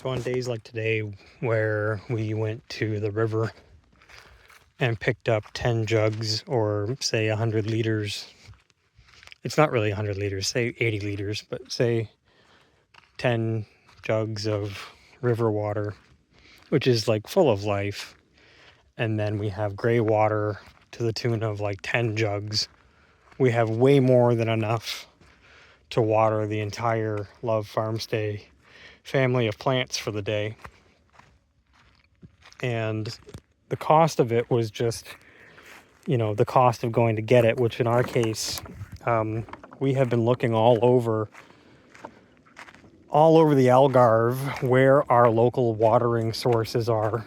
So on days like today where we went to the river and picked up 10 jugs or say 100 liters, it's not really 100 liters, say 80 liters, but say 10 jugs of river water, which is like full of life. And then we have gray water to the tune of like 10 jugs. We have way more than enough to water the entire L.O.V.E Farmstay family of plants for the day. And the cost of it was just, the cost of going to get it, which in our case, we have been looking all over the Algarve where our local watering sources are,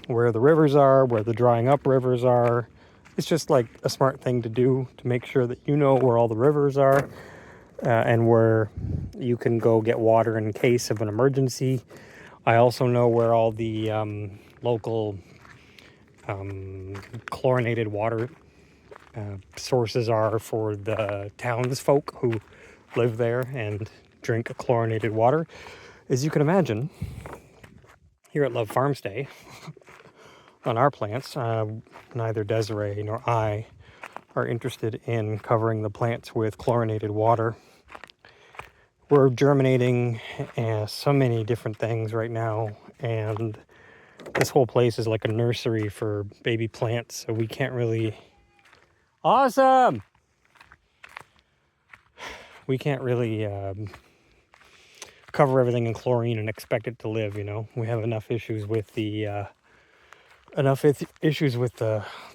where the rivers are, where the drying up rivers are. It's just like a smart thing to do to make sure that you know where all the rivers are and where you can go get water in case of an emergency. I also know where all the local chlorinated water sources are for the townsfolk who live there and drink chlorinated water. As you can imagine, here at L.O.V.E Farmstay, on our plants, neither Desiree nor I are interested in covering the plants with chlorinated water. We're germinating so many different things right now, and this whole place is like a nursery for baby plants, so we can't really... Awesome! We can't really cover everything in chlorine and expect it to live, We have enough issues with the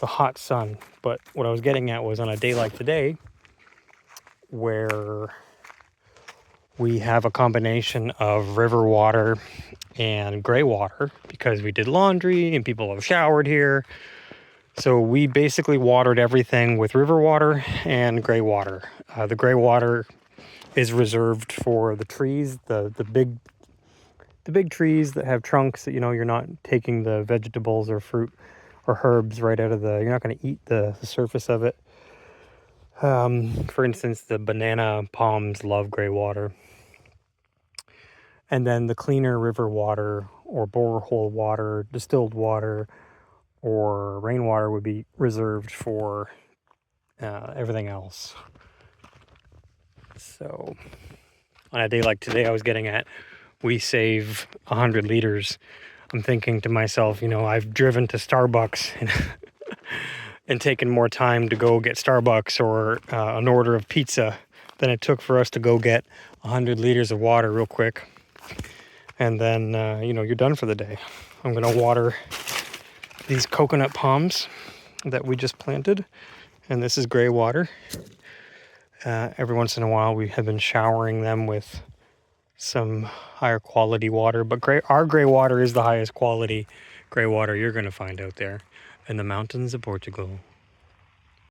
hot sun. But what I was getting at was on a day like today, where we have a combination of river water and gray water because we did laundry and people have showered here. So we basically watered everything with river water and gray water. The gray water is reserved for the trees, the big trees that have trunks that, you're not taking the vegetables or fruit or herbs right out of you're not going to eat the surface of it. For instance, the banana palms love gray water. And then the cleaner river water or borehole water, distilled water, or rainwater would be reserved for everything else. So on a day like today, I was getting at, we save 100 liters. I'm thinking to myself, I've driven to Starbucks and taken more time to go get Starbucks or an order of pizza than it took for us to go get 100 liters of water real quick. And then, you're done for the day. I'm going to water these coconut palms that we just planted. And this is gray water. Every once in a while, we have been showering them with some higher quality water. But our gray water is the highest quality gray water you're going to find out there in the mountains of Portugal.